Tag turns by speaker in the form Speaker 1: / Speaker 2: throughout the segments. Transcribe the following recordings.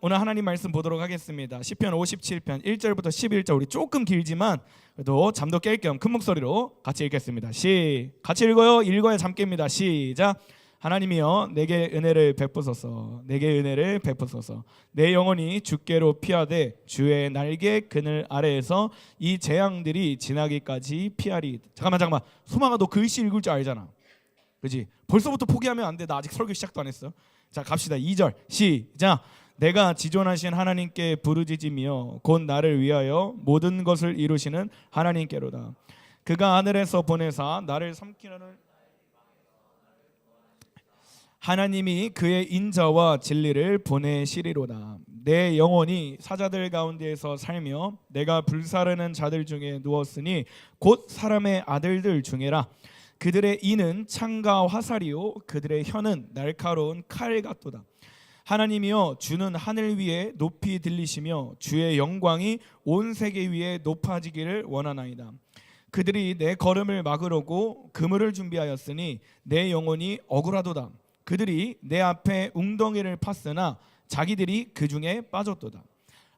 Speaker 1: 오늘 하나님 말씀 보도록 하겠습니다. 시편 57편 1절부터 11절. 우리 조금 길지만 그래도 잠도 깰 겸 큰 목소리로 같이 읽겠습니다. 같이 읽어요. 읽어야 잠 깹니다. 시작. 하나님이여 내게 은혜를 베푸소서. 내게 은혜를 베푸소서. 내 영혼이 주께로 피하되 주의 날개 그늘 아래에서 이 재앙들이 지나기까지 피하리. 잠깐만. 소망아, 너 글씨 읽을 줄 알잖아. 그렇지? 벌써부터 포기하면 안 돼. 나 아직 설교 시작도 안 했어. 자, 갑시다. 2절 시작. 내가 지존하신 하나님께 부르짖으며 곧 나를 위하여 모든 것을 이루시는 하나님께로다. 그가 하늘에서 보내사 나를 삼키려는 하나님이 그의 인자와 진리를 보내시리로다. 내 영혼이 사자들 가운데에서 살며 내가 불사르는 자들 중에 누웠으니 곧 사람의 아들들 중에라. 그들의 이는 창과 화살이요 그들의 혀는 날카로운 칼 같도다. 하나님이여 주는 하늘 위에 높이 들리시며 주의 영광이 온 세계 위에 높아지기를 원하나이다. 그들이 내 걸음을 막으려고 그물을 준비하였으니 내 영혼이 억울하도다. 그들이 내 앞에 웅덩이를 팠으나 자기들이 그 중에 빠졌도다.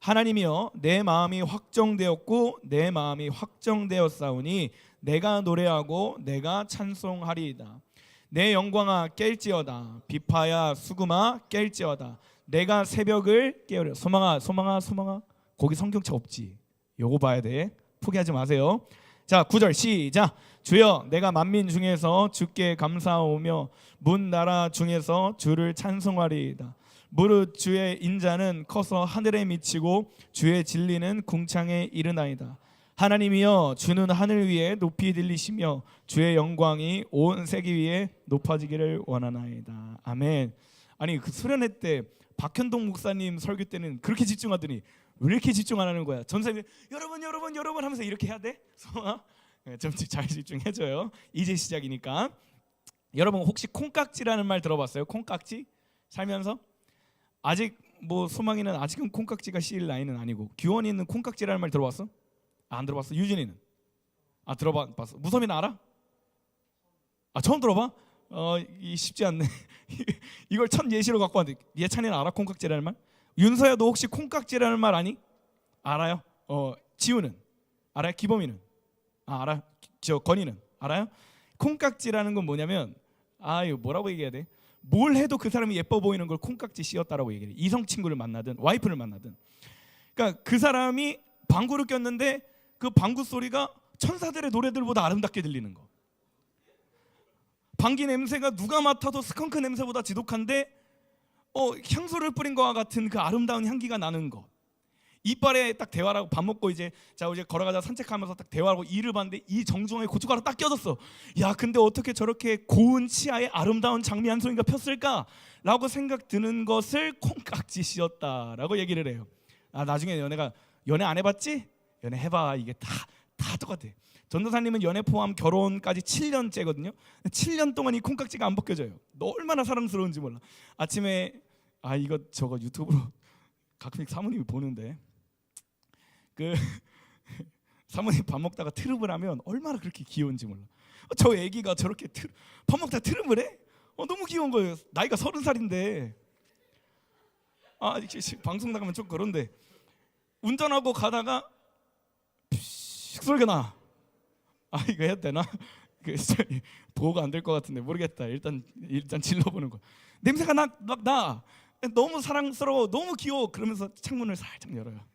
Speaker 1: 하나님이여 내 마음이 확정되었고 내 마음이 확정되었사오니 내가 노래하고 내가 찬송하리이다. 내 영광아 깰지어다. 비파야 수금아 깰지어다. 내가 새벽을 깨우려. 소망아 거기 성경책 없지? 요거 봐야 돼. 포기하지 마세요. 자, 9절 시작. 주여 내가 만민 중에서 주께 감사하오며 문 나라 중에서 주를 찬송하리이다. 무릇 주의 인자는 커서 하늘에 미치고 주의 진리는 궁창에 이르나이다. 하나님이여 주는 하늘 위에 높이 들리시며 주의 영광이 온 세계 위에 높아지기를 원하나이다. 아멘. 아니 그 수련회 때 박현동 목사님 설교 때는 그렇게 집중하더니 왜 이렇게 집중 안 하는 거야? 전사님 여러분 하면서 이렇게 해야 돼? 좀 잘 집중해줘요. 이제 시작이니까. 여러분 혹시 콩깍지라는 말 들어봤어요? 콩깍지? 살면서? 아직 뭐 소망이는 아직은 콩깍지가 씌일 나이는 아니고 규원이는 콩깍지라는 말 들어봤어? 안 들어봤어? 유진이는? 들어봤어. 무섭이는 알아? 처음 들어봐? 쉽지 않네. 이걸 첫 예시로 갖고 왔는데 예찬이는 알아? 콩깍지라는 말? 윤서야 너 혹시 콩깍지라는 말 아니? 알아요? 지우는? 알아요? 기범이는? 알아? 저 건이는? 알아요? 콩깍지라는 건 뭐냐면 이거 뭐라고 얘기해야 돼? 뭘 해도 그 사람이 예뻐 보이는 걸 콩깍지 씌웠다라고 얘기해. 이성 친구를 만나든 와이프를 만나든. 그러니까 그 사람이 방구를 꼈는데 그 방구 소리가 천사들의 노래들보다 아름답게 들리는 거. 방귀 냄새가 누가 맡아도 스컹크 냄새보다 지독한데 향수를 뿌린 것과 같은 그 아름다운 향기가 나는 거. 이빨에 딱 대화라고 밥 먹고 이제 걸어가자 산책하면서 딱 대화하고 이를 봤는데 이 정중하게 고춧가루 딱 껴졌어. 야 근데 어떻게 저렇게 고운 치아에 아름다운 장미 한 송이가 폈을까? 라고 생각 드는 것을 콩깍지 씌었다라고 얘기를 해요. 나중에 연애 안 해봤지? 연애 해봐. 이게 다 똑같아. 전도사님은 연애 포함 결혼까지 7년째거든요. 7년 동안 이 콩깍지가 안 벗겨져요. 너 얼마나 사랑스러운지 몰라. 아침에 저거 유튜브로 가끔씩 사모님이 보는데 그 사모님 밥 먹다가 트름을 하면 얼마나 그렇게 귀여운지 몰라. 저 애기가 저렇게 밥 먹다 트름을 해? 너무 귀여운 거예요. 나이가 30살인데 방송 나가면 좀 그런데 운전하고 가다가 소리가 나. 이거 해야 되나? 보호가 안 될 것 같은데 모르겠다. 일단 질러보는 거. 냄새가 나. 너무 사랑스러워, 너무 귀여워. 그러면서 창문을 살짝 열어요.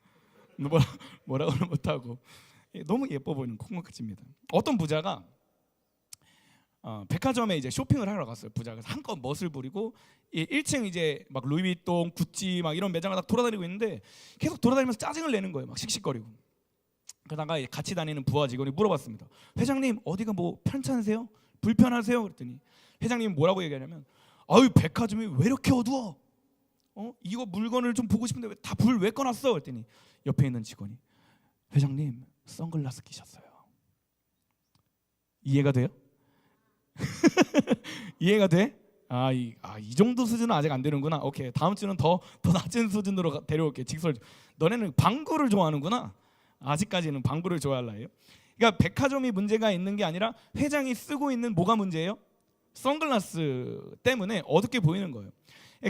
Speaker 1: 뭐라고는 못하고. 너무 예뻐 보이는 콩깍지입니다. 어떤 부자가 백화점에 이제 쇼핑을 하러 갔어요. 부자가 한껏 멋을 부리고 1층 이제 막 루이비통, 구찌 막 이런 매장을 딱 돌아다니고 있는데 계속 돌아다니면서 짜증을 내는 거예요. 막 씩씩거리고. 그러다가 같이 다니는 부하 직원이 물어봤습니다. 회장님 어디가 뭐 편찮으세요? 불편하세요? 그랬더니 회장님이 뭐라고 얘기하냐면 백화점이 왜 이렇게 어두워? 이거 물건을 좀 보고 싶은데 다 불 왜 꺼놨어? 그랬더니 옆에 있는 직원이 회장님 선글라스 끼셨어요. 이해가 돼요? 이해가 돼? 이 정도 수준은 아직 안 되는구나. 오케이, 다음 주는 더 낮은 수준으로 데려올게. 직설. 너네는 방구를 좋아하는구나. 아직까지는 방구를 좋아할라요. 그러니까 백화점이 문제가 있는 게 아니라 회장이 쓰고 있는 뭐가 문제예요? 선글라스 때문에 어둡게 보이는 거예요.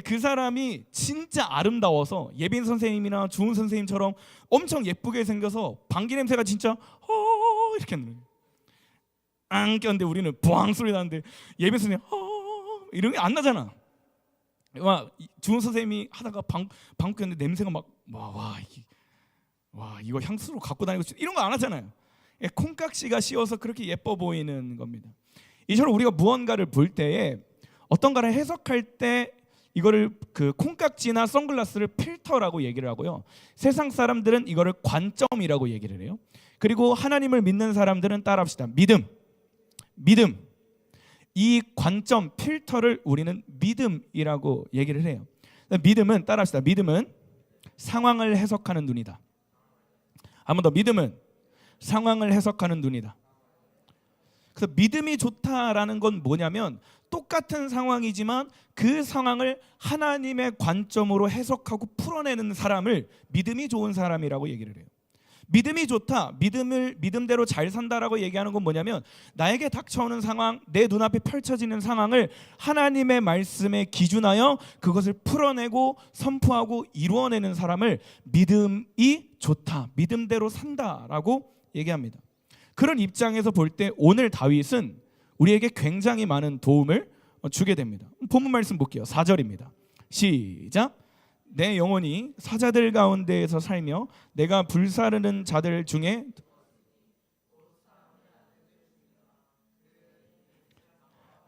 Speaker 1: 그 사람이 진짜 아름다워서 예빈 선생님이나 주은 선생님처럼 엄청 예쁘게 생겨서 방귀 냄새가 진짜 이렇게 나는 거예요. 안 꼈는데 우리는 부앙 소리 나는데 예빈 선생님 이런 게 안 나잖아. 막 주은 선생님이 하다가 방귀 꼈는데 냄새가 막 이거 향수로 갖고 다니고 이런 거 안 하잖아요. 콩깍지가 씌워서 그렇게 예뻐 보이는 겁니다. 이처럼 우리가 무언가를 볼 때에 어떤가를 해석할 때 이거를 그 콩깍지나 선글라스를 필터라고 얘기를 하고요. 세상 사람들은 이거를 관점이라고 얘기를 해요. 그리고 하나님을 믿는 사람들은 따라합시다. 믿음. 이 관점 필터를 우리는 믿음이라고 얘기를 해요. 믿음은 따라합시다. 믿음은 상황을 해석하는 눈이다. 한 번 더. 믿음은 상황을 해석하는 눈이다. 그래서 믿음이 좋다라는 건 뭐냐면 똑같은 상황이지만 그 상황을 하나님의 관점으로 해석하고 풀어내는 사람을 믿음이 좋은 사람이라고 얘기를 해요. 믿음이 좋다, 믿음대로 잘 산다라고 얘기하는 건 뭐냐면 나에게 닥쳐오는 상황, 내 눈앞에 펼쳐지는 상황을 하나님의 말씀에 기준하여 그것을 풀어내고 선포하고 이루어내는 사람을 믿음이 좋다, 믿음대로 산다라고 얘기합니다. 그런 입장에서 볼 때 오늘 다윗은 우리에게 굉장히 많은 도움을 주게 됩니다. 본문 말씀 볼게요. 4절입니다. 시작. 내 영혼이 사자들 가운데에서 살며 내가 불사르는 자들 중에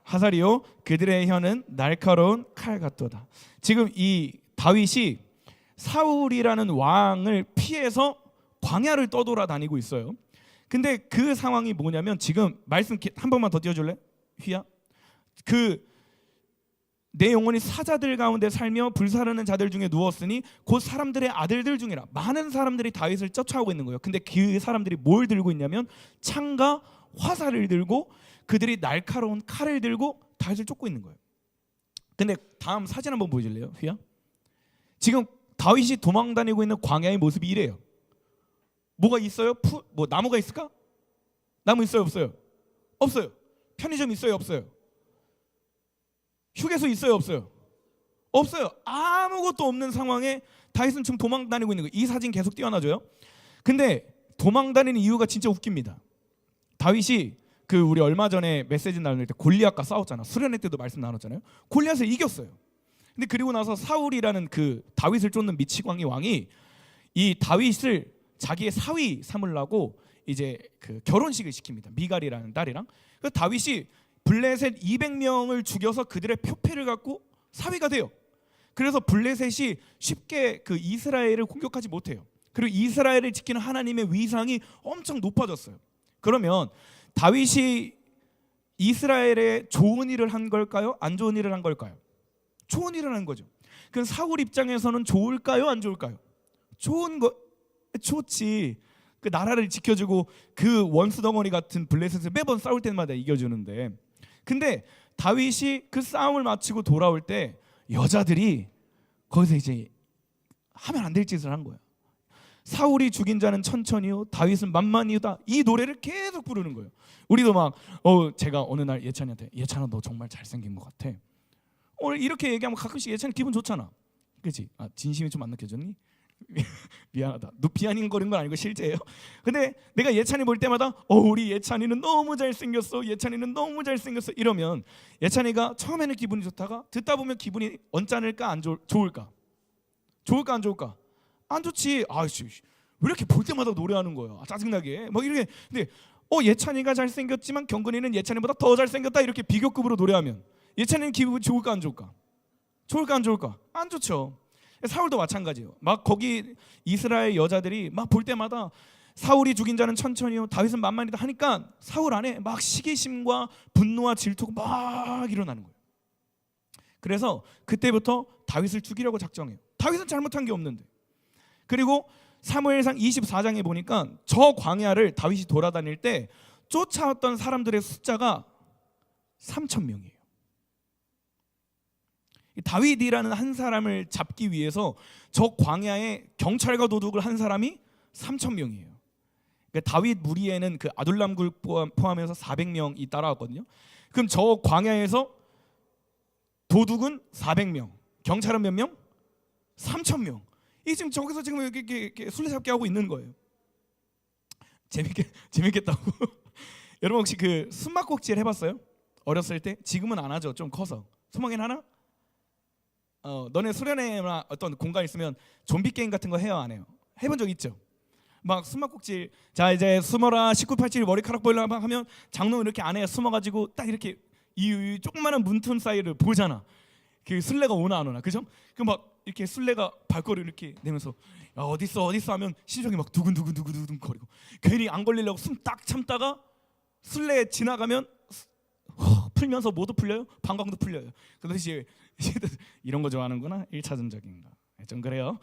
Speaker 1: 하사리요 그들의 혀는 날카로운 칼 같도다. 지금 이 다윗이 사울이라는 왕을 피해서 광야를 떠돌아다니고 있어요. 근데 그 상황이 뭐냐면 지금 말씀 한 번만 더 띄워줄래? 휘야. 내 영혼이 사자들 가운데 살며 불사르는 자들 중에 누웠으니 곧 사람들의 아들들 중이라. 많은 사람들이 다윗을 쫓아오고 있는 거예요. 근데 그 사람들이 뭘 들고 있냐면 창과 화살을 들고 그들이 날카로운 칼을 들고 다윗을 쫓고 있는 거예요. 근데 다음 사진 한번 보여줄래요? 휘야. 지금 다윗이 도망다니고 있는 광야의 모습이 이래요. 뭐가 있어요? 뭐 나무가 있을까? 나무 있어요? 없어요? 없어요. 편의점 있어요? 없어요? 휴게소 있어요? 없어요? 없어요. 아무것도 없는 상황에 다윗은 지금 도망다니고 있는 거예요. 이 사진 계속 띄워놔줘요. 근데 도망다니는 이유가 진짜 웃깁니다. 다윗이 우리 얼마 전에 메시지 나눌 때 골리앗과 싸웠잖아. 수련회 때도 말씀 나눴잖아요. 골리앗을 이겼어요. 근데 그리고 나서 사울이라는 그 다윗을 쫓는 미치광이 왕이 이 다윗을 자기의 사위 삼으려고 이제 그 결혼식을 시킵니다. 미갈이라는 딸이랑. 그래서 다윗이 블레셋 200명을 죽여서 그들의 표패를 갖고 사위가 돼요. 그래서 블레셋이 쉽게 그 이스라엘을 공격하지 못해요. 그리고 이스라엘을 지키는 하나님의 위상이 엄청 높아졌어요. 그러면 다윗이 이스라엘에 좋은 일을 한 걸까요? 안 좋은 일을 한 걸까요? 좋은 일을 한 거죠. 그럼 사울 입장에서는 좋을까요? 안 좋을까요? 좋은 거 좋지. 그 나라를 지켜주고 그 원수 덩어리 같은 블레셋을 매번 싸울 때마다 이겨주는데, 근데 다윗이 그 싸움을 마치고 돌아올 때 여자들이 거기서 이제 하면 안 될 짓을 한 거야. 사울이 죽인 자는 천천히요 다윗은 만만히다. 이 노래를 계속 부르는 거예요. 우리도 막 제가 어느 날 예찬이한테 예찬아 너 정말 잘생긴 것 같아. 오늘 이렇게 얘기하면 가끔씩 예찬이 기분 좋잖아. 그렇지? 진심이 좀 안 느껴졌니? 미안하다. 너 비아냥거리는 건 아니고 실제예요. 근데 내가 예찬이 볼 때마다 우리 예찬이는 너무 잘생겼어. 예찬이는 너무 잘생겼어. 이러면 예찬이가 처음에는 기분이 좋다가 듣다 보면 기분이 언짢을까 안 좋을까? 좋을까 안 좋을까? 안 좋지. 왜 이렇게 볼 때마다 노래하는 거야? 짜증나게. 뭐 이렇게. 근데 예찬이가 잘생겼지만 경근이는 예찬이보다 더 잘생겼다. 이렇게 비교급으로 노래하면 예찬이는 기분이 좋을까 안 좋을까? 좋을까 안 좋을까? 안 좋죠. 사울도 마찬가지예요. 막 거기 이스라엘 여자들이 막 볼 때마다 사울이 죽인 자는 천천히요 다윗은 만만히다 하니까 사울 안에 막 시기심과 분노와 질투가 막 일어나는 거예요. 그래서 그때부터 다윗을 죽이려고 작정해요. 다윗은 잘못한 게 없는데. 그리고 사무엘상 24장에 보니까 저 광야를 다윗이 돌아다닐 때 쫓아왔던 사람들의 숫자가 3,000명이에요. 다윗이라는 한 사람을 잡기 위해서 저 광야에 경찰과 도둑을 한 사람이 3,000명이에요. 그러니까 다윗 무리에는 그 아둘람굴 포함해서 400명이 따라왔거든요. 그럼 저 광야에서 도둑은 400명, 경찰은 몇 명? 3,000명. 이 지금 저기서 지금 이렇게 술래잡기 하고 있는 거예요. 재밌겠다고. 여러분 혹시 그 숨막꼭질 해봤어요? 어렸을 때? 지금은 안 하죠. 좀 커서. 숨막이는 하나? 너네 수련회나 어떤 공간 있으면 좀비 게임 같은 거 해요, 안 해요? 해본 적 있죠? 막 숨막꼭질. 자 이제 숨어라 1987 머리카락 보일라 하면 장롱 이렇게 안에 숨어가지고 딱 이렇게 이 조그마한 문틈 사이를 보잖아. 그 술래가 오나 안 오나, 그죠? 그 막 이렇게 술래가 발걸음 이렇게 내면서 야 어딨어 하면 심장이 막 두근두근 거리고 괜히 안 걸리려고 숨 딱 참다가 술래 지나가면 풀면서 뭐도 풀려요? 방광도 풀려요. 그래서 이제 이런 거 좋아하는구나. 1차 전적인가 좀 그래요.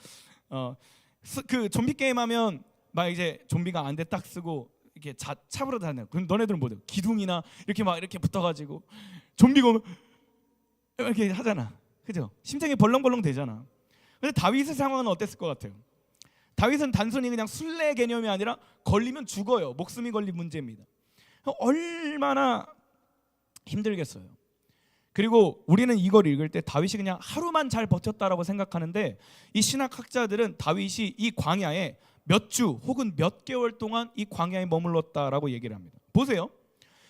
Speaker 1: 그 좀비 게임 하면 막 이제 좀비가 안대 딱 쓰고 이렇게 차부러 다녀. 그럼 너네들은 뭐죠? 기둥이나 이렇게 막 이렇게 붙어가지고 좀비가 오면 이렇게 하잖아, 그죠? 심장이 벌렁벌렁 되잖아. 근데 다윗의 상황은 어땠을 것 같아요? 다윗은 단순히 그냥 술래 개념이 아니라 걸리면 죽어요. 목숨이 걸린 문제입니다. 얼마나 힘들겠어요. 그리고 우리는 이걸 읽을 때 다윗이 그냥 하루만 잘 버텼다라고 생각하는데 이 신학학자들은 다윗이 이 광야에 몇 주 혹은 몇 개월 동안 이 광야에 머물렀다라고 얘기를 합니다. 보세요.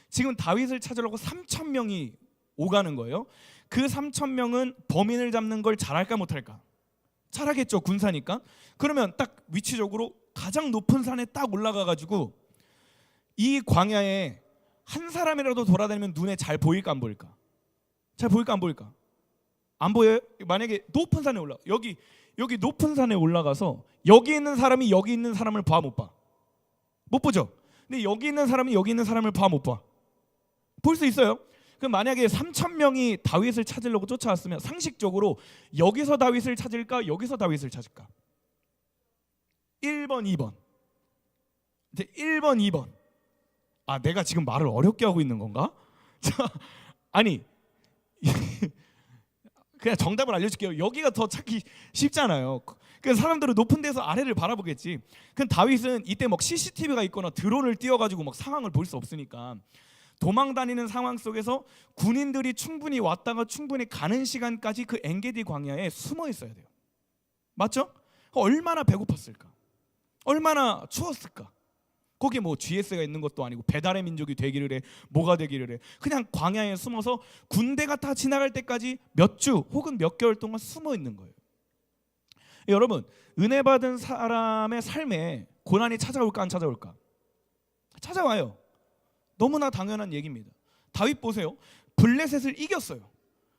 Speaker 1: 지금 다윗을 찾으려고 3,000명이 오가는 거예요. 그 3,000명은 범인을 잡는 걸 잘할까 못할까? 잘하겠죠, 군사니까. 그러면 딱 위치적으로 가장 높은 산에 딱 올라가가지고 이 광야에 한 사람이라도 돌아다니면 눈에 잘 보일까 안 보일까? 잘 보일까 안 보일까? 안 보여요? 만약에 높은 산에 올라 여기 높은 산에 올라가서 여기 있는 사람이 여기 있는 사람을 봐 못 봐? 못 보죠. 근데 여기 있는 사람이 여기 있는 사람을 봐 못 봐? 볼 수 있어요. 그럼 만약에 3,000명이 다윗을 찾으려고 쫓아왔으면 상식적으로 여기서 다윗을 찾을까 여기서 다윗을 찾을까? 1번 2번. 근데 1번 2번. 아 내가 지금 말을 어렵게 하고 있는 건가? 자, 아니 그냥 정답을 알려줄게요. 여기가 더 찾기 쉽잖아요. 그래서 사람들은 높은 데서 아래를 바라보겠지. 그럼 다윗은 이때 막 CCTV가 있거나 드론을 띄워가지고 막 상황을 볼 수 없으니까 도망다니는 상황 속에서 군인들이 충분히 왔다가 충분히 가는 시간까지 그 엔게디 광야에 숨어 있어야 돼요. 맞죠? 얼마나 배고팠을까? 얼마나 추웠을까? 거기에 뭐 GS가 있는 것도 아니고 배달의 민족이 되기를 해, 뭐가 되기를 해. 그냥 광야에 숨어서 군대가 다 지나갈 때까지 몇 주 혹은 몇 개월 동안 숨어 있는 거예요. 여러분, 은혜 받은 사람의 삶에 고난이 찾아올까 안 찾아올까? 찾아와요. 너무나 당연한 얘기입니다. 다윗 보세요. 블레셋을 이겼어요.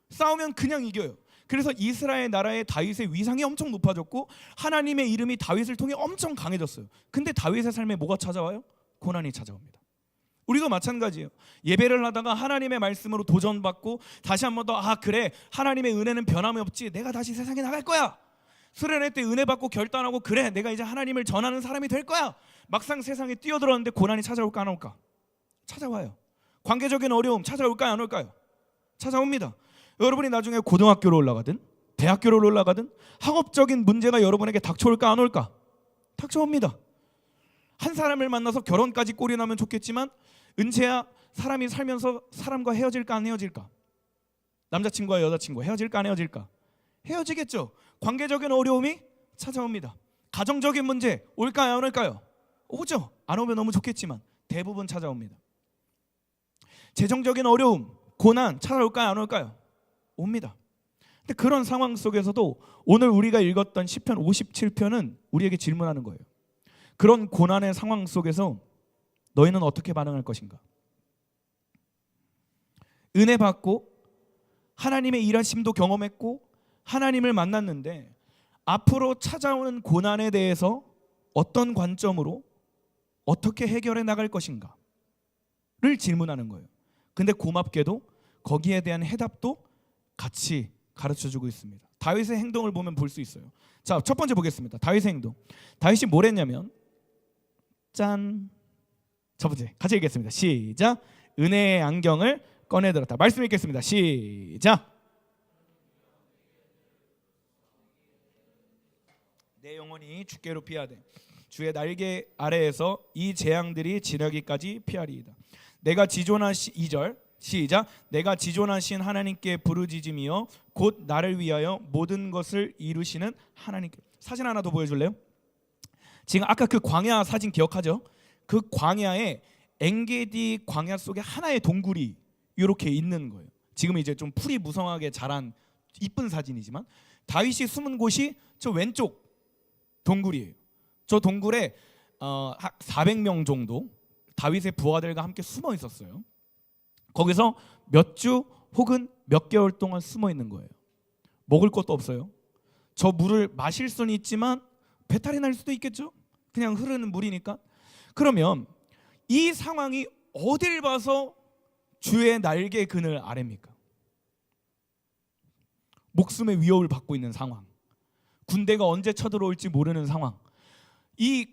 Speaker 1: 싸우면 그냥 이겨요. 그래서 이스라엘 나라의 다윗의 위상이 엄청 높아졌고 하나님의 이름이 다윗을 통해 엄청 강해졌어요. 근데 다윗의 삶에 뭐가 찾아와요? 고난이 찾아옵니다. 우리도 마찬가지예요. 예배를 하다가 하나님의 말씀으로 도전받고 다시 한 번 더 그래 하나님의 은혜는 변함이 없지, 내가 다시 세상에 나갈 거야. 수련회 때 은혜 받고 결단하고 그래 내가 이제 하나님을 전하는 사람이 될 거야. 막상 세상에 뛰어들었는데 고난이 찾아올까 안 올까? 찾아와요. 관계적인 어려움 찾아올까요 안 올까요? 찾아옵니다. 여러분이 나중에 고등학교로 올라가든 대학교로 올라가든 학업적인 문제가 여러분에게 닥쳐올까 안 올까? 닥쳐옵니다. 한 사람을 만나서 결혼까지 꼴이 나면 좋겠지만 은채야 사람이 살면서 사람과 헤어질까 안 헤어질까? 남자친구와 여자친구 헤어질까 안 헤어질까? 헤어지겠죠. 관계적인 어려움이 찾아옵니다. 가정적인 문제 올까요 안 올까요? 오죠. 안 오면 너무 좋겠지만 대부분 찾아옵니다. 재정적인 어려움 고난 찾아올까요 안 올까요? 옵니다. 근데 그런 상황 속에서도 오늘 우리가 읽었던 시편 57편은 우리에게 질문하는 거예요. 그런 고난의 상황 속에서 너희는 어떻게 반응할 것인가? 은혜 받고 하나님의 일하심도 경험했고 하나님을 만났는데 앞으로 찾아오는 고난에 대해서 어떤 관점으로 어떻게 해결해 나갈 것인가를 질문하는 거예요. 근데 고맙게도 거기에 대한 해답도 같이 가르쳐주고 있습니다. 다윗의 행동을 보면 볼 수 있어요. 자, 첫 번째 보겠습니다. 다윗의 행동. 다윗이 뭘 했냐면 짠. 첫 번째 같이 읽겠습니다. 시작. 은혜의 안경을 꺼내들었다. 말씀 읽겠습니다. 시작. 내 영혼이 주께로 피하되 주의 날개 아래에서 이 재앙들이 지나기까지 피하리이다. 내가 지존한 2절 시작. 내가 지존하신 하나님께 부르짖으며 곧 나를 위하여 모든 것을 이루시는 하나님께. 사진 하나 더 보여줄래요? 지금 아까 그 광야 사진 기억하죠? 그 광야에 엔게디 광야 속에 하나의 동굴이 이렇게 있는 거예요. 지금 이제 좀 풀이 무성하게 자란 이쁜 사진이지만 다윗이 숨은 곳이 저 왼쪽 동굴이에요. 저 동굴에 400명 정도 다윗의 부하들과 함께 숨어 있었어요. 거기서 몇 주 혹은 몇 개월 동안 숨어 있는 거예요. 먹을 것도 없어요. 저 물을 마실 수는 있지만 배탈이 날 수도 있겠죠. 그냥 흐르는 물이니까. 그러면 이 상황이 어딜 봐서 주의 날개 그늘 아래입니까? 목숨의 위협을 받고 있는 상황, 군대가 언제 쳐들어올지 모르는 상황,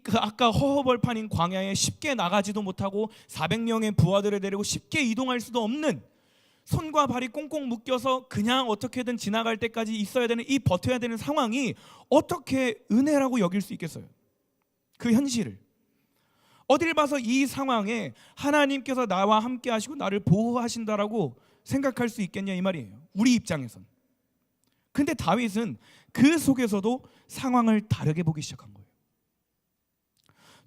Speaker 1: 그 아까 허허벌판인 광야에 쉽게 나가지도 못하고 400명의 부하들을 데리고 쉽게 이동할 수도 없는, 손과 발이 꽁꽁 묶여서 그냥 어떻게든 지나갈 때까지 있어야 되는 이 버텨야 되는 상황이 어떻게 은혜라고 여길 수 있겠어요? 그 현실을 어딜 봐서 이 상황에 하나님께서 나와 함께 하시고 나를 보호하신다라고 생각할 수 있겠냐 이 말이에요, 우리 입장에선. 근데 다윗은 그 속에서도 상황을 다르게 보기 시작한 거예요.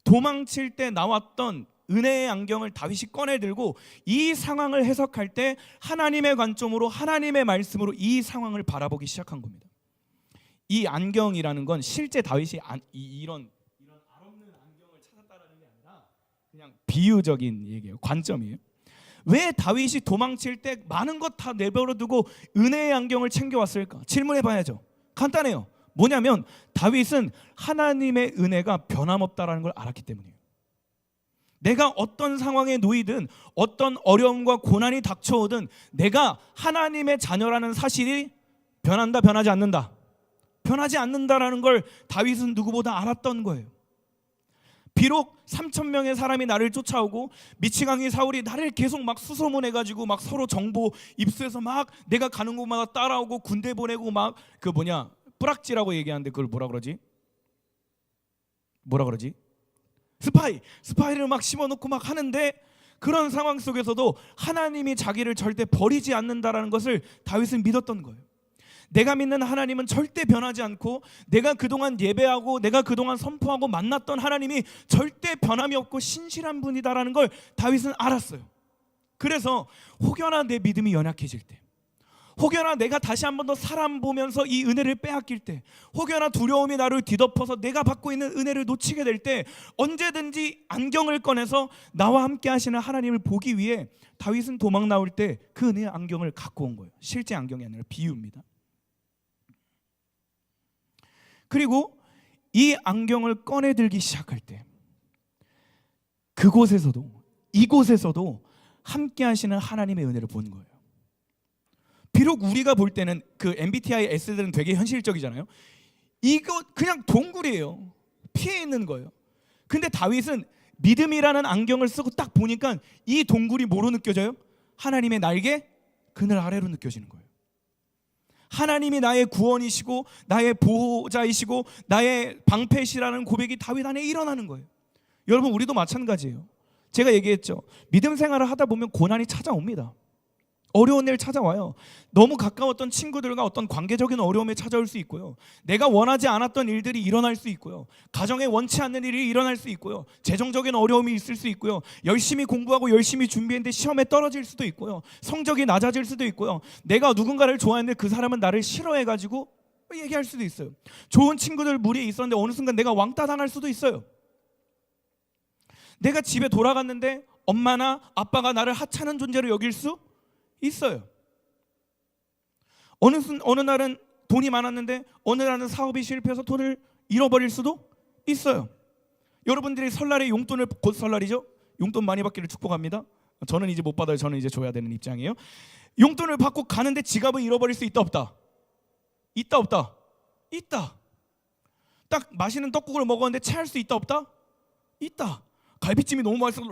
Speaker 1: 도망칠 때 나왔던 은혜의 안경을 다윗이 꺼내 들고 이 상황을 해석할 때 하나님의 관점으로, 하나님의 말씀으로 이 상황을 바라보기 시작한 겁니다. 이 안경이라는 건 실제 다윗이 이런 알없는 안경을 찾았다라는 게 아니라 그냥 비유적인 얘기예요. 관점이에요. 왜 다윗이 도망칠 때 많은 것 다 내버려 두고 은혜의 안경을 챙겨왔을까? 질문해 봐야죠. 간단해요. 뭐냐면 다윗은 하나님의 은혜가 변함없다라는 걸 알았기 때문이에요. 내가 어떤 상황에 놓이든 어떤 어려움과 고난이 닥쳐오든 내가 하나님의 자녀라는 사실이 변한다, 변하지 않는다, 변하지 않는다라는 걸 다윗은 누구보다 알았던 거예요. 비록 3,000명의 사람이 나를 쫓아오고 미치광이 사울이 나를 계속 막 수소문해가지고 막 서로 정보 입수해서 막 내가 가는 곳마다 따라오고 군대 보내고 막 뿌락지라고 얘기하는데 그걸 뭐라 그러지? 스파이를 막 심어놓고 막 하는데, 그런 상황 속에서도 하나님이 자기를 절대 버리지 않는다라는 것을 다윗은 믿었던 거예요. 내가 믿는 하나님은 절대 변하지 않고, 내가 그동안 예배하고 내가 그동안 선포하고 만났던 하나님이 절대 변함이 없고 신실한 분이다라는 걸 다윗은 알았어요. 그래서 혹여나 내 믿음이 연약해질 때, 혹여나 내가 다시 한 번 더 사람 보면서 이 은혜를 빼앗길 때, 혹여나 두려움이 나를 뒤덮어서 내가 받고 있는 은혜를 놓치게 될 때 언제든지 안경을 꺼내서 나와 함께 하시는 하나님을 보기 위해 다윗은 도망 나올 때 그 은혜의 안경을 갖고 온 거예요. 실제 안경이 아니라 비유입니다. 그리고 이 안경을 꺼내 들기 시작할 때 그곳에서도, 이곳에서도 함께 하시는 하나님의 은혜를 보는 거예요. 비록 우리가 볼 때는 그 MBTI S들은 되게 현실적이잖아요. 이거 그냥 동굴이에요. 피해 있는 거예요. 근데 다윗은 믿음이라는 안경을 쓰고 딱 보니까 이 동굴이 뭐로 느껴져요? 하나님의 날개 그늘 아래로 느껴지는 거예요. 하나님이 나의 구원이시고 나의 보호자이시고 나의 방패시라는 고백이 다윗 안에 일어나는 거예요. 여러분, 우리도 마찬가지예요. 제가 얘기했죠. 믿음 생활을 하다 보면 고난이 찾아옵니다. 어려운 일 찾아와요. 너무 가까웠던 친구들과 어떤 관계적인 어려움이 찾아올 수 있고요. 내가 원하지 않았던 일들이 일어날 수 있고요. 가정에 원치 않는 일이 일어날 수 있고요. 재정적인 어려움이 있을 수 있고요. 열심히 공부하고 열심히 준비했는데 시험에 떨어질 수도 있고요. 성적이 낮아질 수도 있고요. 내가 누군가를 좋아했는데 그 사람은 나를 싫어해가지고 얘기할 수도 있어요. 좋은 친구들 무리에 있었는데 어느 순간 내가 왕따 당할 수도 있어요. 내가 집에 돌아갔는데 엄마나 아빠가 나를 하찮은 존재로 여길 수 있어요. 어느 날은 돈이 많았는데 어느 날은 사업이 실패해서 돈을 잃어버릴 수도 있어요. 여러분들이 설날에 용돈을, 곧 설날이죠? 용돈 많이 받기를 축복합니다. 저는 이제 못 받아요. 저는 이제 줘야 되는 입장이에요. 용돈을 받고 가는데 지갑을 잃어버릴 수 있다 없다? 있다 없다? 있다. 딱 맛있는 떡국을 먹었는데 체할 수 있다 없다? 있다. 갈비찜이 너무 맛있어서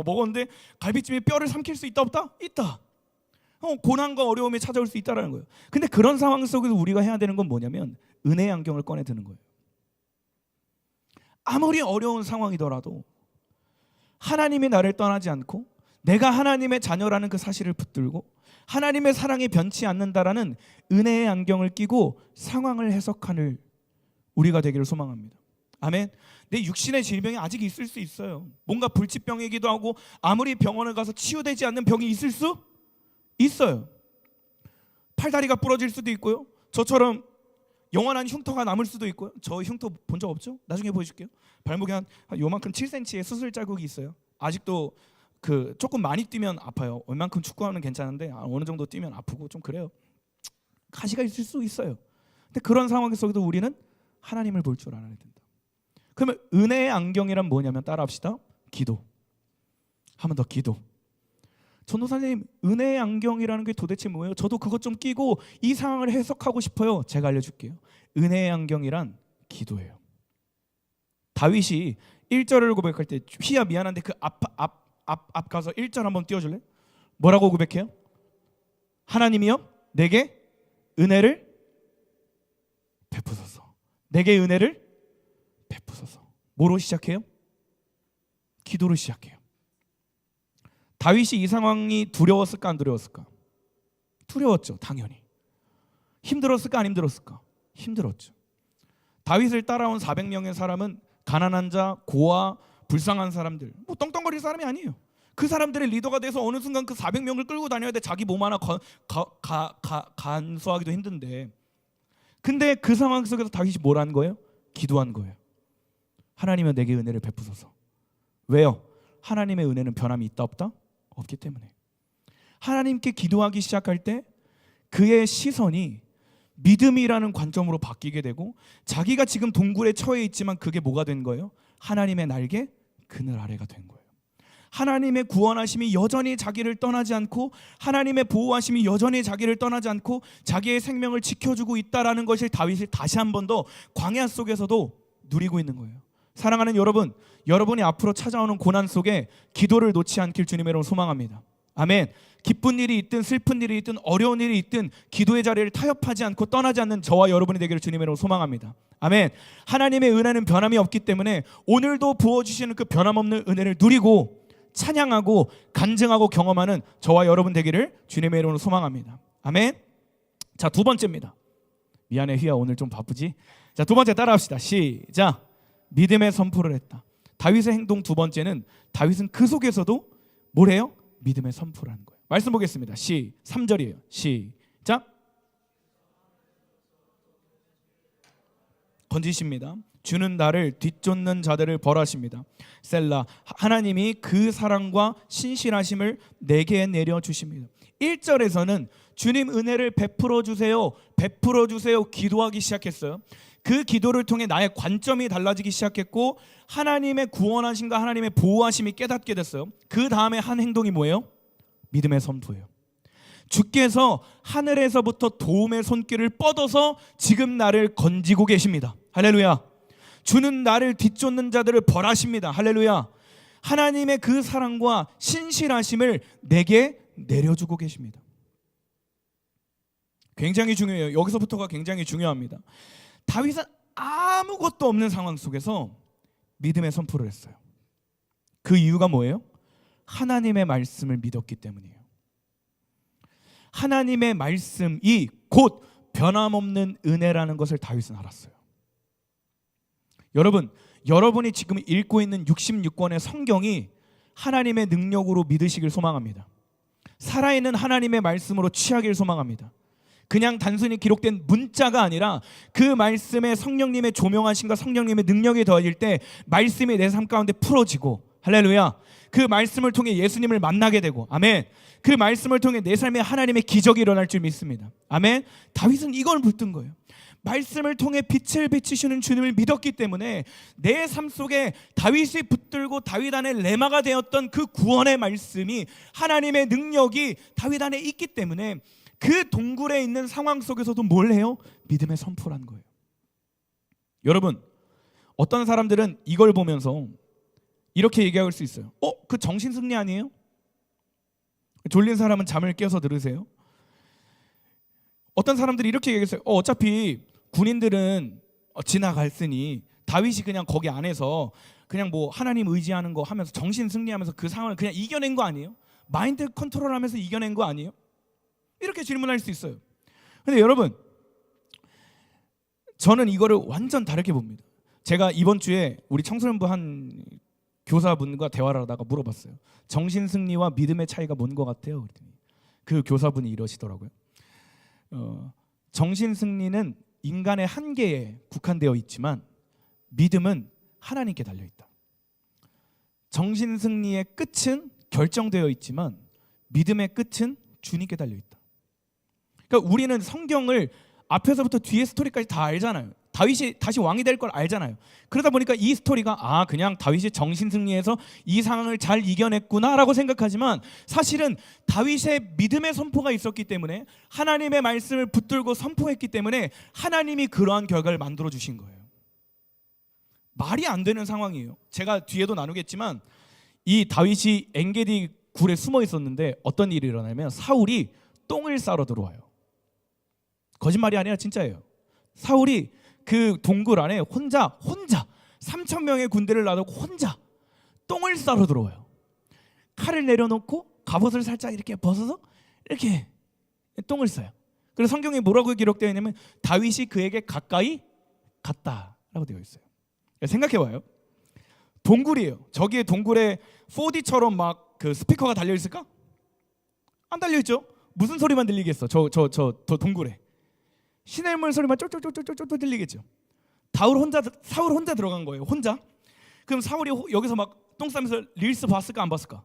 Speaker 1: 먹었는데 갈비찜이 뼈를 삼킬 수 있다 없다? 있다. 고난과 어려움이 찾아올 수 있다는 거예요. 근데 그런 상황 속에서 우리가 해야 되는 건 뭐냐면 은혜의 안경을 꺼내 드는 거예요. 아무리 어려운 상황이더라도 하나님이 나를 떠나지 않고 내가 하나님의 자녀라는 그 사실을 붙들고 하나님의 사랑이 변치 않는다라는 은혜의 안경을 끼고 상황을 해석하는 우리가 되기를 소망합니다. 아멘. 내 육신의 질병이 아직 있을 수 있어요. 뭔가 불치병이기도 하고 아무리 병원을 가서 치유되지 않는 병이 있을 수 있어요. 팔다리가 부러질 수도 있고요. 저처럼 영원한 흉터가 남을 수도 있고요. 저 흉터 본 적 없죠? 나중에 보여줄게요. 발목에 한 요만큼 7cm의 수술 자국이 있어요. 아직도 그 조금 많이 뛰면 아파요. 웬만큼 축구하면 괜찮은데 어느 정도 뛰면 아프고 좀 그래요. 가시가 있을 수 있어요. 근데 그런 상황 속에도 우리는 하나님을 볼 줄 알아야 된다. 그러면 은혜의 안경이란 뭐냐면 따라합시다. 기도. 한 번 더 기도. 전도사님, 은혜의 안경이라는 게 도대체 뭐예요? 저도 그것 좀 끼고 이 상황을 해석하고 싶어요. 제가 알려줄게요. 은혜의 안경이란 기도예요. 다윗이 1절을 고백할 때, 휘야 미안한데 그 앞 가서 1절 한번 띄워줄래? 뭐라고 고백해요? 하나님이여 내게 은혜를 베푸소서. 내게 은혜를 베푸소서. 뭐로 시작해요? 기도로 시작해요. 다윗이 이 상황이 두려웠을까 안 두려웠을까? 두려웠죠. 당연히. 힘들었을까 안 힘들었을까? 힘들었죠. 다윗을 따라온 400명의 사람은 가난한 자, 고아, 불쌍한 사람들, 뭐 떵떵거릴 사람이 아니에요. 그 사람들의 리더가 돼서 어느 순간 그 400명을 끌고 다녀야 돼. 자기 몸 하나 간수하기도 힘든데. 근데 그 상황 속에서 다윗이 뭘 한 거예요? 기도한 거예요. 하나님은 내게 은혜를 베푸소서. 왜요? 하나님의 은혜는 변함이 있다 없다? 없기 때문에. 하나님께 기도하기 시작할 때 그의 시선이 믿음이라는 관점으로 바뀌게 되고 자기가 지금 동굴에 처해 있지만 그게 뭐가 된 거예요? 하나님의 날개, 그늘 아래가 된 거예요. 하나님의 구원하심이 여전히 자기를 떠나지 않고 하나님의 보호하심이 여전히 자기를 떠나지 않고 자기의 생명을 지켜주고 있다라는 것을 다윗이 다시 한 번 더 광야 속에서도 누리고 있는 거예요. 사랑하는 여러분, 여러분이 앞으로 찾아오는 고난 속에 기도를 놓지 않길 주님의 이름으로 소망합니다. 아멘. 기쁜 일이 있든 슬픈 일이 있든 어려운 일이 있든 기도의 자리를 타협하지 않고 떠나지 않는 저와 여러분이 되기를 주님의 이름으로 소망합니다. 아멘. 하나님의 은혜는 변함이 없기 때문에 오늘도 부어주시는 그 변함없는 은혜를 누리고 찬양하고 간증하고 경험하는 저와 여러분 되기를 주님의 이름으로 소망합니다. 아멘. 자, 두 번째입니다. 미안해 휘야, 오늘 좀 바쁘지? 자, 두 번째 따라합시다. 시작. 믿음의 선포를 했다. 다윗의 행동 두 번째는 다윗은 그 속에서도 뭘 해요? 믿음의 선포를 하는 거예요. 말씀 보겠습니다. 3절이에요. 시작. 건지십니다. 주는 나를 뒤쫓는 자들을 벌하십니다. 셀라. 하나님이 그 사랑과 신실하심을 내게 내려주십니다. 1절에서는 주님 은혜를 베풀어 주세요, 베풀어 주세요 기도하기 시작했어요. 그 기도를 통해 나의 관점이 달라지기 시작했고 하나님의 구원하심과 하나님의 보호하심이 깨닫게 됐어요. 그 다음에 한 행동이 뭐예요? 믿음의 선포예요. 주께서 하늘에서부터 도움의 손길을 뻗어서 지금 나를 건지고 계십니다. 할렐루야. 주는 나를 뒤쫓는 자들을 벌하십니다. 할렐루야. 하나님의 그 사랑과 신실하심을 내게 내려주고 계십니다. 굉장히 중요해요. 여기서부터가 굉장히 중요합니다. 다윗은 아무것도 없는 상황 속에서 믿음의 선포를 했어요. 그 이유가 뭐예요? 하나님의 말씀을 믿었기 때문이에요. 하나님의 말씀이 곧 변함없는 은혜라는 것을 다윗은 알았어요. 여러분, 여러분이 지금 읽고 있는 66권의 성경이 하나님의 능력으로 믿으시길 소망합니다. 살아있는 하나님의 말씀으로 취하길 소망합니다. 그냥 단순히 기록된 문자가 아니라 그 말씀에 성령님의 조명하심과 성령님의 능력이 더해질 때 말씀이 내 삶 가운데 풀어지고, 할렐루야, 그 말씀을 통해 예수님을 만나게 되고, 아멘, 그 말씀을 통해 내 삶에 하나님의 기적이 일어날 줄 믿습니다. 아멘. 다윗은 이걸 붙든 거예요. 말씀을 통해 빛을 비치시는 주님을 믿었기 때문에 내 삶 속에 다윗이 붙들고 다윗 안에 레마가 되었던 그 구원의 말씀이, 하나님의 능력이 다윗 안에 있기 때문에 그 동굴에 있는 상황 속에서도 뭘 해요? 믿음의 선포를 한 거예요. 여러분, 어떤 사람들은 이걸 보면서 이렇게 얘기할 수 있어요. 그 정신승리 아니에요? 졸린 사람은 잠을 깨서 들으세요. 어떤 사람들이 이렇게 얘기했어요. 어차피 군인들은 지나갔으니 다윗이 그냥 거기 안에서 그냥 뭐 하나님 의지하는 거 하면서 정신승리하면서 그 상황을 그냥 이겨낸 거 아니에요? 마인드 컨트롤하면서 이겨낸 거 아니에요? 이렇게 질문할 수 있어요. 근데 여러분, 저는 이거를 완전 다르게 봅니다. 제가 이번 주에 우리 청소년부 한 교사분과 대화를 하다가 물어봤어요. 정신승리와 믿음의 차이가 뭔 것 같아요? 그랬더니 그 교사분이 이러시더라고요. 정신승리는 인간의 한계에 국한되어 있지만 믿음은 하나님께 달려있다. 정신승리의 끝은 결정되어 있지만 믿음의 끝은 주님께 달려있다. 그러니까 우리는 성경을 앞에서부터 뒤에 스토리까지 다 알잖아요. 다윗이 다시 왕이 될 걸 알잖아요. 그러다 보니까 이 스토리가 그냥 다윗이 정신승리해서 이 상황을 잘 이겨냈구나라고 생각하지만 사실은 다윗의 믿음의 선포가 있었기 때문에 하나님의 말씀을 붙들고 선포했기 때문에 하나님이 그러한 결과를 만들어 주신 거예요. 말이 안 되는 상황이에요. 제가 뒤에도 나누겠지만 이 다윗이 엔게디 굴에 숨어 있었는데 어떤 일이 일어나면 사울이 똥을 싸러 들어와요. 거짓말이 아니라 진짜예요. 사울이 그 동굴 안에 혼자 3,000명의 군대를 놔두고 혼자 똥을 싸러 들어와요. 칼을 내려놓고 갑옷을 살짝 이렇게 벗어서 이렇게 똥을 싸요. 그래서 성경에 뭐라고 기록되어 있냐면 다윗이 그에게 가까이 갔다라고 되어 있어요. 생각해봐요. 동굴이에요. 저기에 동굴에 4D처럼 막 그 스피커가 달려 있을까? 안 달려 있죠. 무슨 소리만 들리겠어? 저 동굴에 시냇물 소리만 쫄쫄쫄쫄쫄 들리겠죠. 사울 혼자 들어간 거예요. 혼자. 그럼 사울이 여기서 막 똥 싸면서 릴스 봤을까 안 봤을까?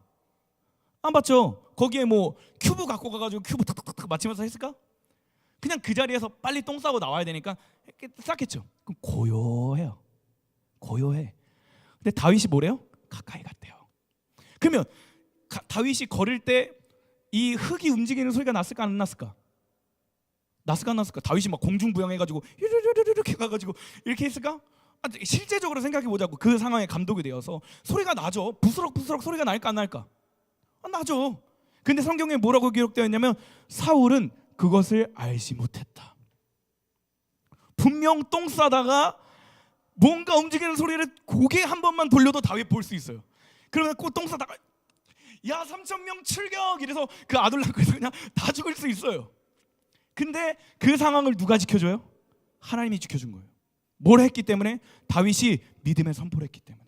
Speaker 1: 안 봤죠. 거기에 뭐 큐브 갖고 가가지고 큐브 탁탁탁 맞추면서 했을까? 그냥 그 자리에서 빨리 똥 싸고 나와야 되니까 쌌겠죠. 그럼 고요해. 근데 다윗이 뭐래요? 가까이 갔대요. 그러면 다윗이 걸을 때 이 흙이 움직이는 소리가 났을까 안 났을까? 났을까 안 났을까? 다윗이 막 공중부양해가지고 이렇게 가가지고 이렇게 했을까? 실제적으로 생각해보자고. 그 상황에 감독이 되어서 소리가 나죠. 부스럭부스럭 소리가 날까 안 날까? 나죠. 근데 성경에 뭐라고 기록되어 있냐면 사울은 그것을 알지 못했다. 분명 똥 싸다가 뭔가 움직이는 소리를 고개 한 번만 돌려도 다윗 볼 수 있어요. 그러면 꼭 똥 싸다가 3,000명 출격 이래서 그 아둘람에서 그냥 다 죽을 수 있어요. 근데 그 상황을 누가 지켜줘요? 하나님이 지켜준 거예요. 뭘 했기 때문에? 다윗이 믿음의 선포를 했기 때문에.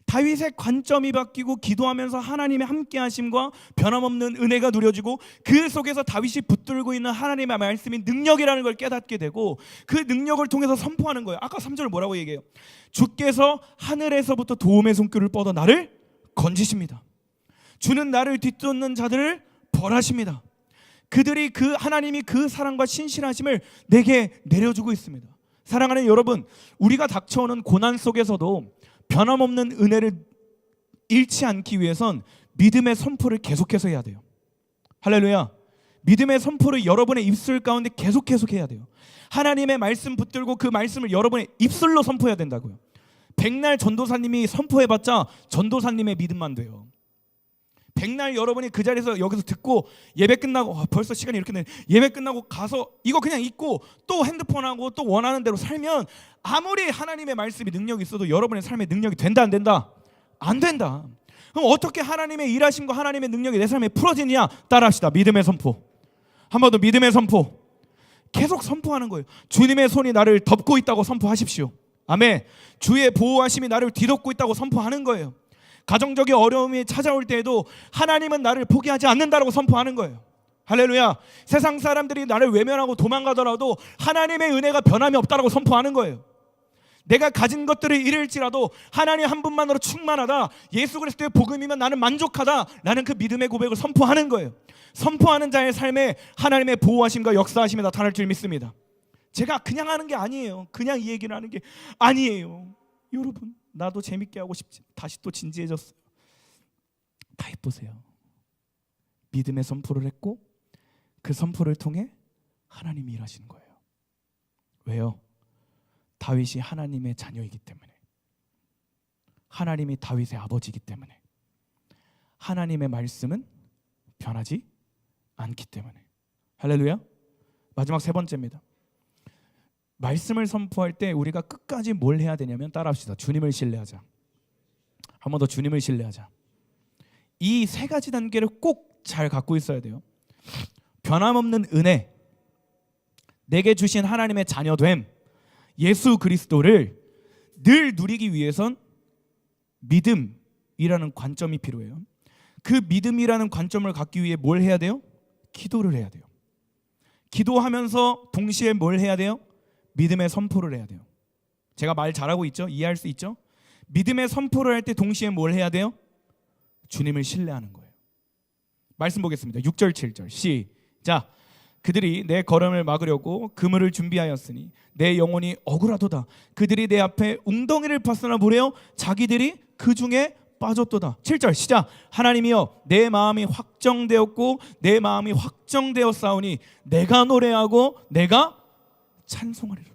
Speaker 1: 다윗의 관점이 바뀌고 기도하면서 하나님의 함께하심과 변함없는 은혜가 누려지고 그 속에서 다윗이 붙들고 있는 하나님의 말씀이 능력이라는 걸 깨닫게 되고 그 능력을 통해서 선포하는 거예요. 아까 3절 뭐라고 얘기해요? 주께서 하늘에서부터 도움의 손길을 뻗어 나를 건지십니다. 주는 나를 뒤쫓는 자들을 벌하십니다. 그들이 하나님이 그 사랑과 신실하심을 내게 내려주고 있습니다. 사랑하는 여러분, 우리가 닥쳐오는 고난 속에서도 변함없는 은혜를 잃지 않기 위해선 믿음의 선포를 계속해서 해야 돼요. 할렐루야. 믿음의 선포를 여러분의 입술 가운데 계속 해야 돼요. 하나님의 말씀 붙들고 그 말씀을 여러분의 입술로 선포해야 된다고요. 백날 전도사님이 선포해봤자 전도사님의 믿음만 돼요. 백날 여러분이 그 자리에서 여기서 듣고 예배 끝나고 벌써 시간이 이렇게 되네. 예배 끝나고 가서 이거 그냥 읽고 또 핸드폰하고 또 원하는 대로 살면 아무리 하나님의 말씀이 능력이 있어도 여러분의 삶에 능력이 된다 안 된다? 안 된다. 그럼 어떻게 하나님의 일하심과 하나님의 능력이 내 삶에 풀어지느냐? 따라합시다. 믿음의 선포. 한 번 더 믿음의 선포. 계속 선포하는 거예요. 주님의 손이 나를 덮고 있다고 선포하십시오. 아멘. 주의 보호하심이 나를 뒤덮고 있다고 선포하는 거예요. 가정적인 어려움이 찾아올 때에도 하나님은 나를 포기하지 않는다라고 선포하는 거예요. 할렐루야. 세상 사람들이 나를 외면하고 도망가더라도 하나님의 은혜가 변함이 없다라고 선포하는 거예요. 내가 가진 것들을 잃을지라도 하나님 한 분만으로 충만하다. 예수 그리스도의 복음이면 나는 만족하다. 라는 그 믿음의 고백을 선포하는 거예요. 선포하는 자의 삶에 하나님의 보호하심과 역사하심이 나타날 줄 믿습니다. 제가 그냥 하는 게 아니에요. 그냥 이 얘기를 하는 게 아니에요. 여러분, 나도 재밌게 하고 싶지. 다시 또 진지해졌어요. 다 해보세요. 믿음의 선포를 했고 그 선포를 통해 하나님이 일하시는 거예요. 왜요? 다윗이 하나님의 자녀이기 때문에, 하나님이 다윗의 아버지이기 때문에, 하나님의 말씀은 변하지 않기 때문에. 할렐루야. 마지막 세 번째입니다. 말씀을 선포할 때 우리가 끝까지 뭘 해야 되냐면 따라합시다. 주님을 신뢰하자. 한 번 더 주님을 신뢰하자. 이 세 가지 단계를 꼭 잘 갖고 있어야 돼요. 변함없는 은혜, 내게 주신 하나님의 자녀됨, 예수 그리스도를 늘 누리기 위해선 믿음이라는 관점이 필요해요. 그 믿음이라는 관점을 갖기 위해 뭘 해야 돼요? 기도를 해야 돼요. 기도하면서 동시에 뭘 해야 돼요? 믿음의 선포를 해야 돼요. 제가 말 잘하고 있죠? 이해할 수 있죠? 믿음의 선포를 할 때 동시에 뭘 해야 돼요? 주님을 신뢰하는 거예요. 말씀 보겠습니다. 6절 7절 시작. 그들이 내 걸음을 막으려고 그물을 준비하였으니 내 영혼이 억울하도다. 그들이 내 앞에 웅덩이를 파서나 보래요 자기들이 그 중에 빠졌도다. 7절 시작. 하나님이여 내 마음이 확정되었고 내 마음이 확정되었사오니 내가 노래하고 내가 찬송하리라.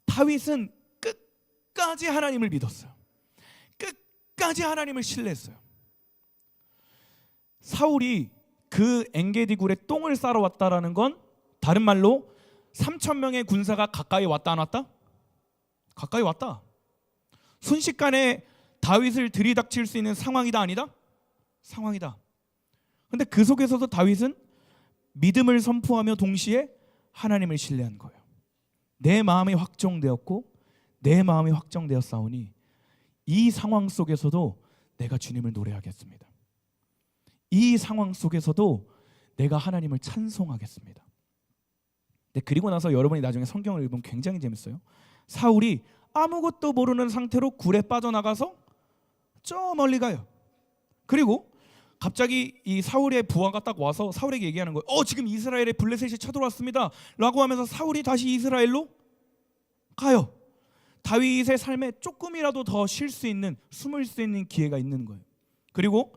Speaker 1: 다윗은 끝까지 하나님을 믿었어요. 끝까지 하나님을 신뢰했어요. 사울이 그 엔게디 굴에 똥을 싸러 왔다라는 건 다른 말로 3,000명의 군사가 가까이 왔다 안 왔다? 가까이 왔다. 순식간에 다윗을 들이닥칠 수 있는 상황이다 아니다? 상황이다. 근데 그 속에서도 다윗은 믿음을 선포하며 동시에 하나님을 신뢰한 거예요. 내 마음이 확정되었고 내 마음이 확정되었사오니 이 상황 속에서도 내가 주님을 노래하겠습니다. 이 상황 속에서도 내가 하나님을 찬송하겠습니다. 근데 그리고 나서 여러분이 나중에 성경을 읽으면 굉장히 재밌어요. 사울이 아무것도 모르는 상태로 굴에 빠져나가서 저 멀리 가요. 그리고 갑자기 이 사울의 부하가 딱 와서 사울에게 얘기하는 거예요. 지금 이스라엘에 블레셋이 쳐들어왔습니다 라고 하면서 사울이 다시 이스라엘로 가요. 다윗의 삶에 조금이라도 더 쉴 수 있는, 숨을 수 있는 기회가 있는 거예요. 그리고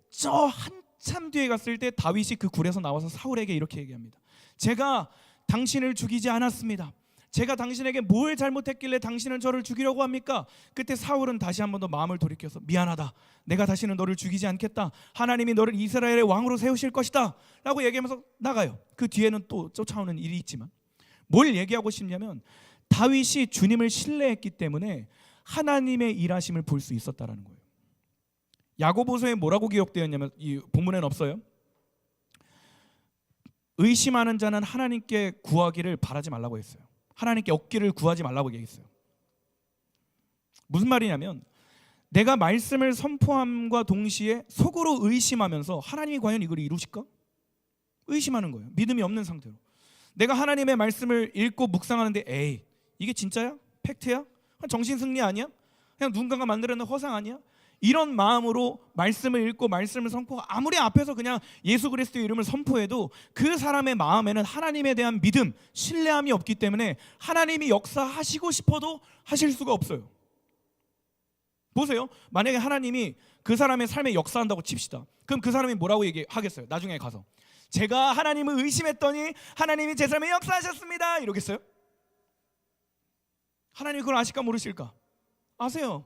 Speaker 1: 저 한참 뒤에 갔을 때 다윗이 그 굴에서 나와서 사울에게 이렇게 얘기합니다. 제가 당신을 죽이지 않았습니다. 제가 당신에게 뭘 잘못했길래 당신은 저를 죽이려고 합니까? 그때 사울은 다시 한 번 더 마음을 돌이켜서 미안하다. 내가 다시는 너를 죽이지 않겠다. 하나님이 너를 이스라엘의 왕으로 세우실 것이다 라고 얘기하면서 나가요. 그 뒤에는 또 쫓아오는 일이 있지만 뭘 얘기하고 싶냐면 다윗이 주님을 신뢰했기 때문에 하나님의 일하심을 볼 수 있었다라는 거예요. 야고보서에 뭐라고 기록되었냐면 이 본문에는 없어요. 의심하는 자는 하나님께 구하기를 바라지 말라고 했어요. 하나님께 얻기를 구하지 말라고 얘기했어요. 무슨 말이냐면 내가 말씀을 선포함과 동시에 속으로 의심하면서 하나님이 과연 이걸 이루실까? 의심하는 거예요. 믿음이 없는 상태로. 내가 하나님의 말씀을 읽고 묵상하는데 에이 이게 진짜야? 팩트야? 정신승리 아니야? 그냥 누군가가 만들어낸 허상 아니야? 이런 마음으로 말씀을 읽고 말씀을 선포하고 아무리 앞에서 그냥 예수 그리스도의 이름을 선포해도 그 사람의 마음에는 하나님에 대한 믿음, 신뢰함이 없기 때문에 하나님이 역사하시고 싶어도 하실 수가 없어요. 보세요. 만약에 하나님이 그 사람의 삶에 역사한다고 칩시다. 그럼 그 사람이 뭐라고 얘기하겠어요? 나중에 가서 제가 하나님을 의심했더니 하나님이 제 삶에 역사하셨습니다 이러겠어요? 하나님이 그걸 아실까 모르실까? 아세요.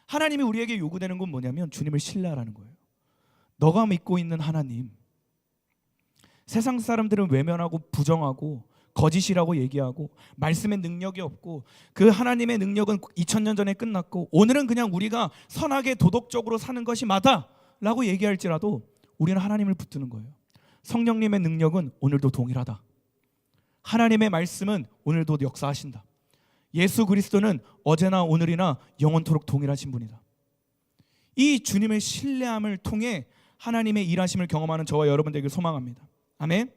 Speaker 1: 하나님이 우리에게 요구되는 건 뭐냐면 주님을 신뢰하라는 거예요. 너가 믿고 있는 하나님, 세상 사람들은 외면하고 부정하고 거짓이라고 얘기하고 말씀의 능력이 없고 그 하나님의 능력은 2000년 전에 끝났고 오늘은 그냥 우리가 선하게 도덕적으로 사는 것이 맞다라고 얘기할지라도 우리는 하나님을 붙드는 거예요. 성령님의 능력은 오늘도 동일하다. 하나님의 말씀은 오늘도 역사하신다. 예수 그리스도는 어제나 오늘이나 영원토록 동일하신 분이다. 이 주님의 신뢰함을 통해 하나님의 일하심을 경험하는 저와 여러분들에게 소망합니다. 아멘.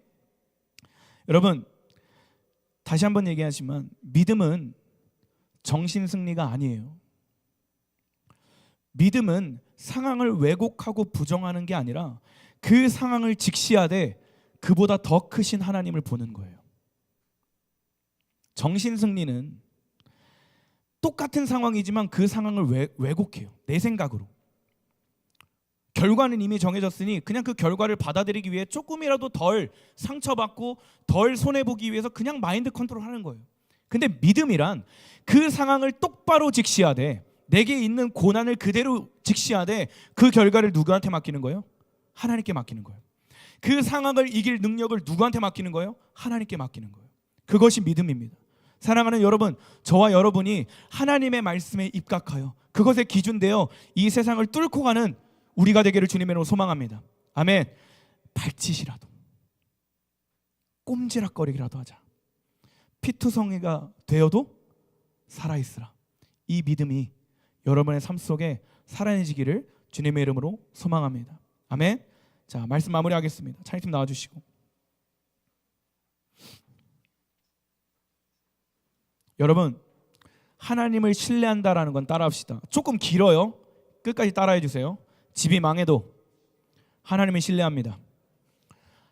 Speaker 1: 여러분 다시 한번 얘기하지만 믿음은 정신승리가 아니에요. 믿음은 상황을 왜곡하고 부정하는 게 아니라 그 상황을 직시하되 그보다 더 크신 하나님을 보는 거예요. 정신승리는 똑같은 상황이지만 그 상황을 왜곡해요. 내 생각으로. 결과는 이미 정해졌으니 그냥 그 결과를 받아들이기 위해 조금이라도 덜 상처받고 덜 손해보기 위해서 그냥 마인드 컨트롤하는 거예요. 근데 믿음이란 그 상황을 똑바로 직시하되 내게 있는 고난을 그대로 직시하되 그 결과를 누구한테 맡기는 거예요? 하나님께 맡기는 거예요. 그 상황을 이길 능력을 누구한테 맡기는 거예요? 하나님께 맡기는 거예요. 그것이 믿음입니다. 사랑하는 여러분, 저와 여러분이 하나님의 말씀에 입각하여 그것에 기준되어 이 세상을 뚫고 가는 우리가 되기를 주님의 이름으로 소망합니다. 아멘. 발짓이라도 꼼지락거리기라도 하자. 피투성이가 되어도 살아있으라. 이 믿음이 여러분의 삶 속에 살아내지기를 주님의 이름으로 소망합니다. 아멘. 자, 말씀 마무리하겠습니다. 찬양팀 나와주시고. 여러분, 하나님을 신뢰한다라는 건 따라합시다. 조금 길어요. 끝까지 따라해 주세요. 집이 망해도 하나님을 신뢰합니다.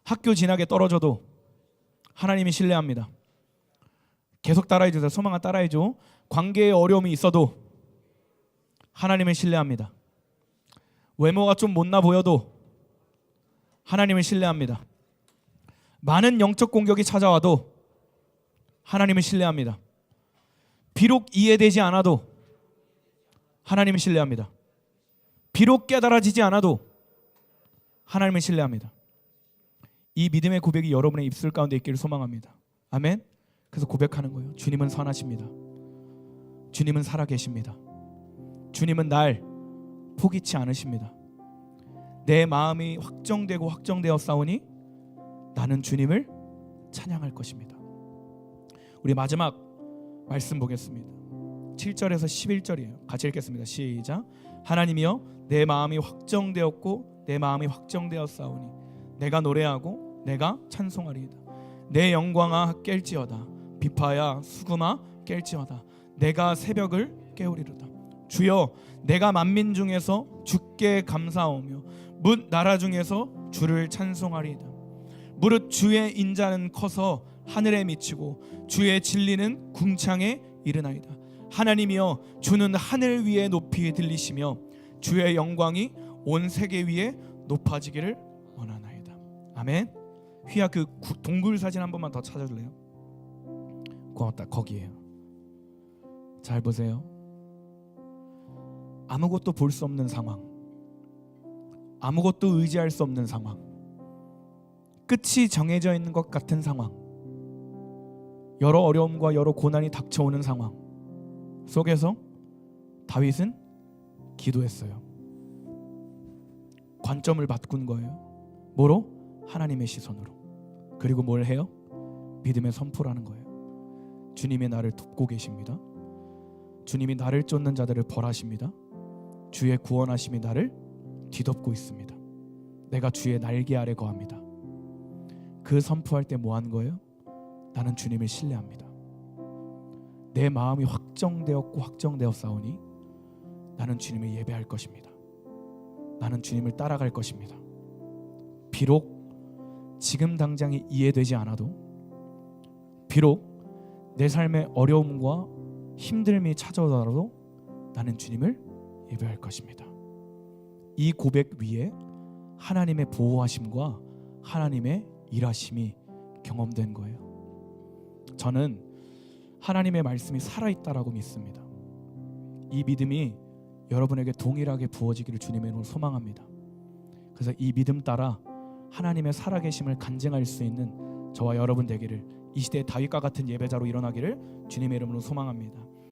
Speaker 1: 학교 진학에 떨어져도 하나님이 신뢰합니다. 계속 따라해 주세요. 소망아 따라해 줘. 관계에 어려움이 있어도 하나님을 신뢰합니다. 외모가 좀 못나 보여도 하나님을 신뢰합니다. 많은 영적 공격이 찾아와도 하나님을 신뢰합니다. 비록 이해되지 않아도 하나님을 신뢰합니다. 비록 깨달아지지 않아도 하나님을 신뢰합니다. 이 믿음의 고백이 여러분의 입술 가운데 있기를 소망합니다. 아멘. 그래서 고백하는 거예요. 주님은 선하십니다. 주님은 살아계십니다. 주님은 날 포기치 않으십니다. 내 마음이 확정되고 확정되었사오니 나는 주님을 찬양할 것입니다. 우리 마지막 말씀 보겠습니다. 7절에서 11절이에요. 같이 읽겠습니다. 시작. 하나님이여 내 마음이 확정되었고 내 마음이 확정되었사오니 내가 노래하고 내가 찬송하리이다. 내 영광아 깰지어다. 비파야 수금아 깰지어다. 내가 새벽을 깨우리로다. 주여 내가 만민 중에서 주께 감사하오며 뭇 나라 중에서 주를 찬송하리이다. 무릇 주의 인자는 커서 하늘에 미치고 주의 진리는 궁창에 이르나이다. 하나님이여 주는 하늘 위에 높이 들리시며 주의 영광이 온 세계 위에 높아지기를 원하나이다. 아멘. 휘야 그 동굴 사진 한 번만 더 찾아줄래요? 고맙다. 거기에요. 잘 보세요. 아무것도 볼 수 없는 상황, 아무것도 의지할 수 없는 상황, 끝이 정해져 있는 것 같은 상황, 여러 어려움과 여러 고난이 닥쳐오는 상황 속에서 다윗은 기도했어요. 관점을 바꾼 거예요. 뭐로? 하나님의 시선으로. 그리고 뭘 해요? 믿음의 선포라는 거예요. 주님이 나를 돕고 계십니다. 주님이 나를 쫓는 자들을 벌하십니다. 주의 구원하심이 나를 뒤덮고 있습니다. 내가 주의 날개 아래 거합니다. 그 선포할 때 뭐 하는 거예요? 나는 주님을 신뢰합니다. 내 마음이 확정되었고 확정되었사오니 나는 주님을 예배할 것입니다. 나는 주님을 따라갈 것입니다. 비록 지금 당장이 이해되지 않아도, 비록 내 삶의 어려움과 힘듦이 찾아오더라도 나는 주님을 예배할 것입니다. 이 고백 위에 하나님의 보호하심과 하나님의 일하심이 경험된 거예요. 저는 하나님의 말씀이 살아있다라고 믿습니다. 이 믿음이 여러분에게 동일하게 부어지기를 주님의 이름으로 소망합니다. 그래서 이 믿음 따라 하나님의 살아계심을 간증할 수 있는 저와 여러분 되기를, 이 시대의 다윗과 같은 예배자로 일어나기를 주님의 이름으로 소망합니다.